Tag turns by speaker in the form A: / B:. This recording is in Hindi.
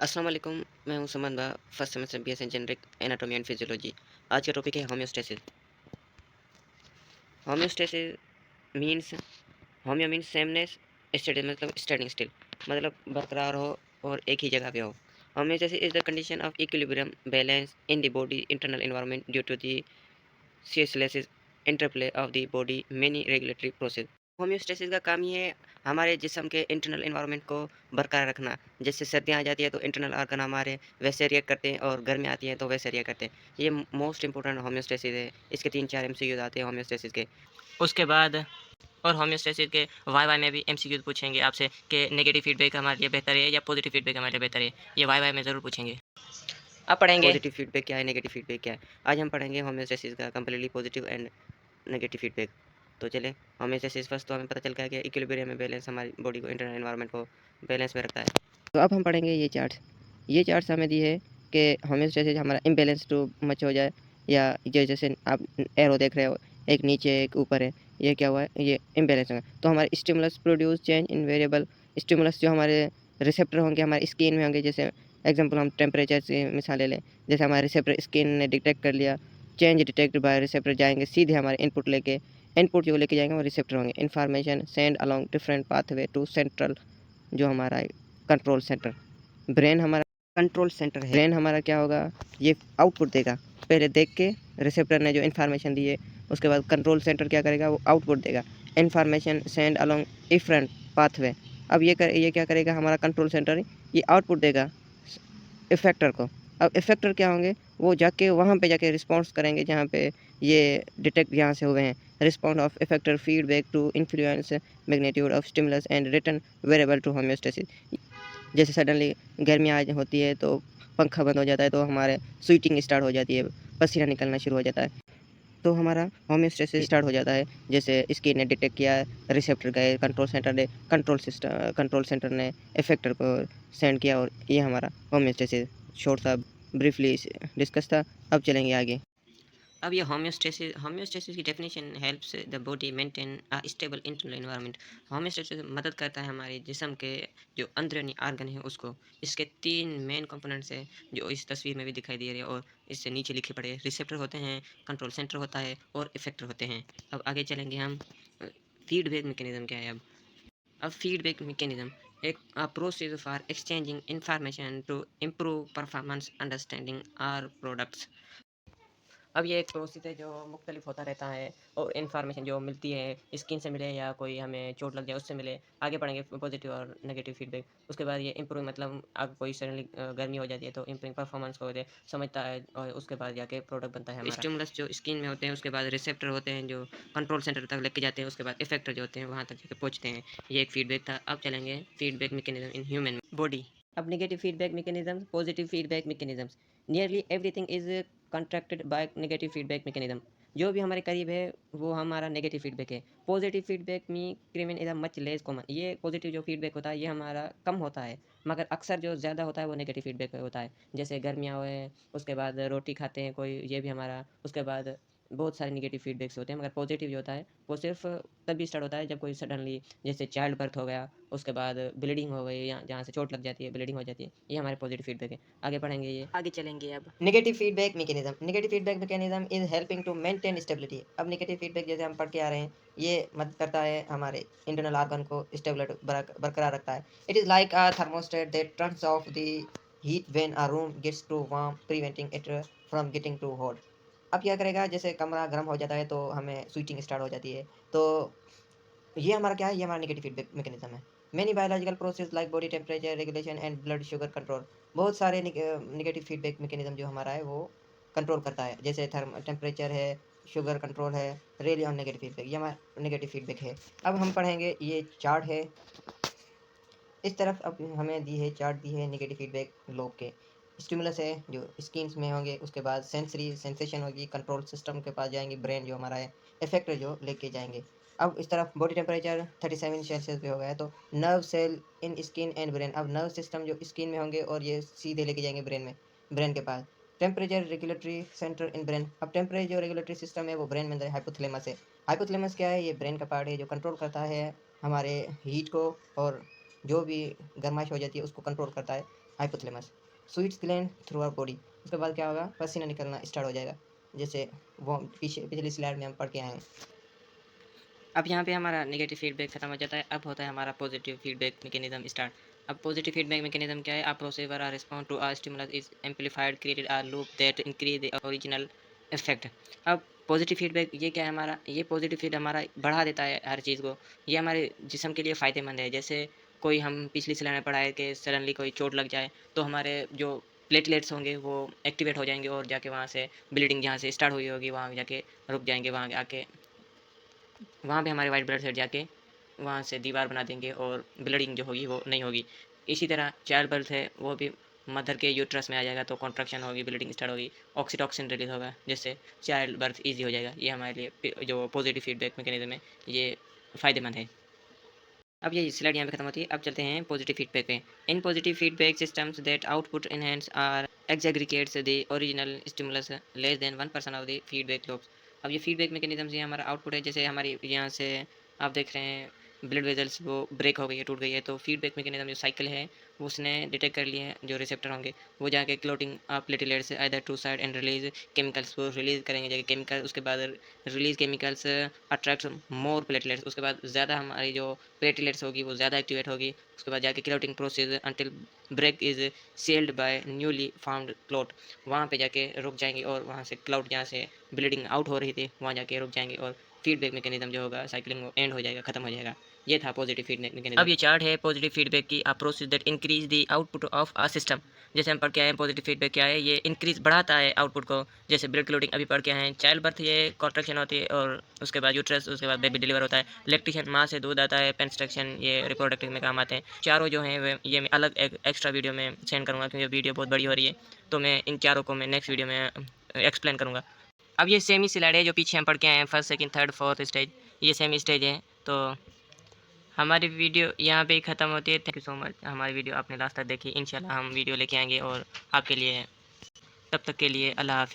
A: अस्सलाम वालेकुम। मैं हूं सुमन बा, first semester BSc generic anatomy and physiology. आज का टॉपिक है homeostasis. Homeostasis means, homeo means sameness, steady मतलब स्टैंडिंग स्टिल, मतलब बरकरार हो और एक ही जगह पे हो। Homeostasis is the condition of equilibrium balance in the body internal environment due to the ceaseless interplay of the body many regulatory process. Homeostasis का काम ही है हमारे जिस्म के इंटरनल एनवायरनमेंट को बरकरार रखना। जैसे सर्दियाँ आ जाती है तो इंटरनल ऑर्गन हमारे वैसे रिएक्ट करते हैं और गर्मी आती है तो वैसे रिएक्ट करते हैं। ये मोस्ट इंपॉर्टेंट होम्योस्टेसिस है। इसके 3-4 एमसीक्यूज आते हैं होम्योस्टेसिस के। उसके बाद और होम्योस्टेसिस के वाई में भी एमसीक्यूज पूछेंगे आपसे कि नेगेटिव फीडबैक हमारे लिए बेहतर है या पॉजिटिव फीडबैक हमारे लिए बेहतर है। ये वाई में ज़रूर पूछेंगे। अब पढ़ेंगे पॉजिटिव फीडबैक क्या है, नेगेटिव फीडबैक क्या है। आज हम पढ़ेंगे होम्योस्टेसिस का completely positive and negative feedback. तो चले, होम्योस्टेसिस फर्स्ट तो हमें पता चल गया कि इक्विलिब्रियम में बैलेंस हमारी बॉडी को इंटरनल एनवायरनमेंट को बैलेंस में रखता है। तो अब हम पढ़ेंगे ये चार्ट्स हमें दी है कि होम्योस्टेसिस हमारा इम्बैलेंस टू मच हो जाए, या जैसे आप एरो देख रहे हो, एक नीचे एक ऊपर है, ये क्या हुआ है, ये इम्बैलेंस है। तो हमारे stimulus produce change in variable stimulus, जो हमारे रिसेप्टर होंगे हमारे स्किन में होंगे। जैसे एग्जांपल हम टेम्परेचर से मिसाल ले लें। जैसे हमारे रिसेप्टर स्किन ने डिटेक्ट कर लिया, चेंज डिटेक्ट बाय रिसेप्टर जाएंगे सीधे हमारे इनपुट लेके, इनपुट जो लेके जाएंगे वो रिसेप्टर होंगे। Information send along different pathway to central, जो हमारा कंट्रोल सेंटर। ब्रेन हमारा कंट्रोल सेंटर है। ब्रेन हमारा क्या होगा, ये आउटपुट देगा। पहले देख के रिसेप्टर ने जो इन्फॉर्मेशन दी है, उसके बाद कंट्रोल सेंटर क्या करेगा, वो आउटपुट देगा। Information send along different pathway. अब ये क्या करेगा, हमारा कंट्रोल सेंटर ये आउटपुट देगा इफेक्टर को। अब इफेक्टर क्या होंगे, वो जाके वहाँ पे जाके रिस्पॉन्स करेंगे जहाँ पे ये डिटेक्ट यहाँ से हुए हैं। Response of effector feedback to influence magnitude of stimulus and return variable to homeostasis. जैसे सडनली गर्मी आ होती है तो पंखा बंद हो जाता है तो हमारे स्वेटिंग स्टार्ट हो जाती है, पसीना निकलना शुरू हो जाता है, तो हमारा होम्योस्टेसिस स्टार्ट हो जाता है। जैसे स्किन ने डिटेक्ट किया, रिसेप्टर गए, कंट्रोल सेंटर ने इफेक्टर को सेंड किया, और ये हमारा होम्योस्टेसिस शॉर्ट सा ब्रीफली डिस्कस था। अब चलेंगे आगे। अब ये होम्योस्टेसिस की definition helps the body maintain a stable internal environment. Homeostasis मदद करता है हमारे जिस्म के जो अंदरूनी आर्गन है उसको। इसके 3 मेन कंपोनेंट्स है जो इस तस्वीर में भी दिखाई दे रहे हैं और इससे नीचे लिखे पड़े। रिसेप्टर होते हैं, कंट्रोल सेंटर होता है और इफेक्टर होते हैं। अब आगे चलेंगे हम। फीडबैक मैकेनिज्म क्या है अब फीडबैक मैकेनिज्म एक process for exchanging information to improve performance understanding or products. अब ये एक प्रोसेस है जो मुख्तलिफ होता रहता है और इन्फॉर्मेशन जो मिलती है स्किन से मिले या कोई हमें चोट लग जाए उससे मिले। आगे पढ़ेंगे पॉजिटिव और नेगेटिव फीडबैक। उसके बाद ये इम्प्रूव मतलब अब कोई सडनली गर्मी हो जाती है तो इम्प्रूव परफॉर्मेंस को दे समझता है और उसके बाद जाके प्रोडक्ट बनता है हमारा। स्टिमुलस जो स्किन में होते हैं, उसके बाद रिसेप्टर होते हैं जो कंट्रोल सेंटर तक लेके जाते हैं, उसके बाद इफेक्टर जो होते हैं वहाँ तक जाके पहुँचते हैं। ये एक फीडबैक था। अब चलेंगे feedback mechanism in human body. अब negative feedback mechanism, positive feedback mechanisms. Nearly everything is contracted by negative feedback mechanism. जो भी हमारे करीब है वो हमारा नेगेटिव फीडबैक है। पॉजिटिव फीडबैक में क्रिमिन is a much less common. ये पॉजिटिव जो फीडबैक होता है ये हमारा कम होता है, मगर अक्सर जो ज़्यादा होता है वो नेगेटिव फीडबैक होता है। जैसे गर्मियाँ हुए, उसके बाद रोटी खाते हैं कोई, ये भी हमारा। उसके बाद बहुत सारे नेगेटिव फीडबैक्स होते हैं, मगर पॉजिटिव जो होता है वो सिर्फ तभी स्टार्ट होता है जब कोई सडनली जैसे चाइल्ड बर्थ हो गया, उसके बाद ब्लीडिंग हो गई या जहाँ से चोट लग जाती है ब्लीडिंग हो जाती है। ये हमारे पॉजिटिव फीडबैक है। आगे पढ़ेंगे, ये आगे चलेंगे। अब negative feedback mechanism is helping to maintain stability. अब नेगेटिव फीडबैक जैसे हम पढ़ के आ रहे हैं, ये मदद करता है हमारे इंटरनल ऑर्गन को स्टेबिलिटी बरकरार रखता है। It is like a thermostat that turns off the heat when a room gets too warm, preventing it from getting too hot. अब क्या करेगा, जैसे कमरा गर्म हो जाता है तो हमें स्वीटिंग स्टार्ट हो जाती है, तो ये हमारा क्या है, ये हमारा नेगेटिव फीडबैक मैकेनिज्म है। Many biological process like body temperature regulation and blood sugar control. बहुत सारे नेगेटिव फीडबैक मैकेनिज्म जो हमारा है वो कंट्रोल करता है। जैसे थर्म टेम्परेचर है, शुगर कंट्रोल है, रेली ऑन नेगेटिव फीडबैक, ये हमारा नेगेटिव फीडबैक है। अब हम पढ़ेंगे, ये चार्ट है इस तरफ। अब हमें दी है चार्ट दी है नेगेटिव फीडबैक लोग के। स्टिमुलस है जो स्किन्स में होंगे, उसके बाद सेंसरी सेंसेशन होगी, कंट्रोल सिस्टम के पास जाएंगे, ब्रेन जो हमारा है, इफेक्टर जो लेके जाएंगे। अब इस तरफ बॉडी टेम्परेचर 37 सेल्सियस पे हो गया है, तो nerve cell in skin and brain. अब नर्व सिस्टम जो स्किन में होंगे और ये सीधे लेके जाएंगे ब्रेन में, ब्रेन के पास। Temperature regulatory centre in brain. अब टेम्परेचर जो रेगुलेटरी सिस्टम है वो ब्रेन में अंदर हाइपोथैलेमस है। हाइपोथैलेमस क्या है, ये ब्रेन का पार्ट है जो कंट्रोल करता है हमारे हीट को और जो भी गर्माइश हो जाती है उसको कंट्रोल करता है hypothalamus. Sweets gland through our body, उसके बाद क्या होगा, पसीना निकलना स्टार्ट हो जाएगा, जैसे वो पिछली स्लाइड में हम पढ़ के आए हैं। अब यहाँ पे हमारा नेगेटिव फीडबैक खत्म हो जाता है, अब होता है हमारा पॉजिटिव फीडबैक मैकेनिज्म स्टार्ट। अब पॉजिटिव फीडबैक मैकेनिज्म क्या है, a process or respond to a stimulus is amplified created a loop that increase the original effect. अब पॉजिटिव फीडबैक ये क्या है हमारा, ये पॉजिटिव फीड हमारा बढ़ा देता है हर चीज़ को, ये हमारे जिस्म के लिए फ़ायदेमंद है। जैसे कोई हम पिछली स्लाइड में पढ़ा है कि सडनली कोई चोट लग जाए तो हमारे जो प्लेटलेट्स होंगे वो एक्टिवेट हो जाएंगे और जाके वहाँ से ब्लीडिंग जहाँ से स्टार्ट हुई होगी वहाँ जाके रुक जाएंगे, वहाँ आके वहाँ पे हमारे वाइट ब्लड सेल जाके वहाँ से दीवार बना देंगे और ब्लीडिंग जो होगी वो नहीं होगी। इसी तरह चाइल्ड बर्थ है वो भी मदर के यूट्रस में आ जाएगा तो कॉन्ट्रैक्शन होगी, ब्लीडिंग स्टार्ट होगी, ऑक्सीटॉक्सिन रिलीज होगा, जिससे चाइल्ड बर्थ ईजी हो जाएगा। ये हमारे लिए जो पॉजिटिव फीडबैक मैकेनिज्म है ये फ़ायदेमंद है। अब ये स्लाइड यहाँ पे खत्म होती है, अब चलते हैं पॉजिटिव फीडबैक पे। In positive feedback systems that output enhance or exaggerates the original stimulus less than 1% of the feedback loops. अब ये फीडबैक मैकेनिज्म ये हमारा आउटपुट है, जैसे हमारी यहाँ से आप देख रहे हैं ब्लड वेजल्स वो ब्रेक हो गई है, टूट गई है, तो फीडबैक मैकेनिज्म जो साइकिल है वो उसने डिटेक्ट कर लिए हैं, जो रिसेप्टर होंगे वो जाके clotting platelets either to side and release chemicals को रिलीज करेंगे, जाके केमिकल उसके बाद release chemicals attract more platelets, उसके बाद ज़्यादा हमारी जो प्लेटलेट्स होगी वो ज़्यादा एक्टिवेट होगी, उसके बाद जाके clotting process until break is sealed by newly found clot, वहाँ पे जाके रुक जाएंगे और वहाँ से क्लाउट जहाँ से ब्लीडिंग आउट हो रही थी वहाँ जाके रुक जाएंगे और फीडबैक मैकेनिज्म जो होगा साइकिलिंग वो एंड हो जाएगा, खत्म हो जाएगा। ये था पॉजिटिव फीडबैक मैकेनिज्म। अब ये चार्ट है पॉजिटिव फीडबैक की, a process that increase the output of a system. जैसे हम पढ़ के आए हैं पॉजिटिव फीडबैक क्या है, ये इंक्रीज बढ़ाता है आउटपुट को, जैसे ब्लड क्लोटिंग अभी पढ़ के आए हैं, चाइल्ड बर्थ ये कॉन्ट्रैक्शन होती है और उसके बाद यूट्रस, उसके बाद बेबी डिलीवर होता है, लैक्टेशन माँ से दूध आता है, पेंस्ट्रक्शन ये रिप्रोडक्टिव में काम आते हैं। चारों जो हैं वे ये मैं अलग एक्स्ट्रा वीडियो में सेंड करूँगा क्योंकि वीडियो बहुत बड़ी हो रही है, तो मैं इन चारों को मैं नेक्स्ट वीडियो में एक्सप्लेन करूँगा। अब ये सेमी स्लाइड है जो पीछे हम पढ़ के आए हैं, first second third fourth stage, ये सेमी स्टेज है। तो हमारी वीडियो यहाँ पे ही ख़त्म होती है। थैंक यू सो मच, हमारी वीडियो आपने लास्ट तक देखी। इंशाल्लाह हम वीडियो लेके आएंगे और आपके लिए, तब तक के लिए अल्लाह हाफ़िज़।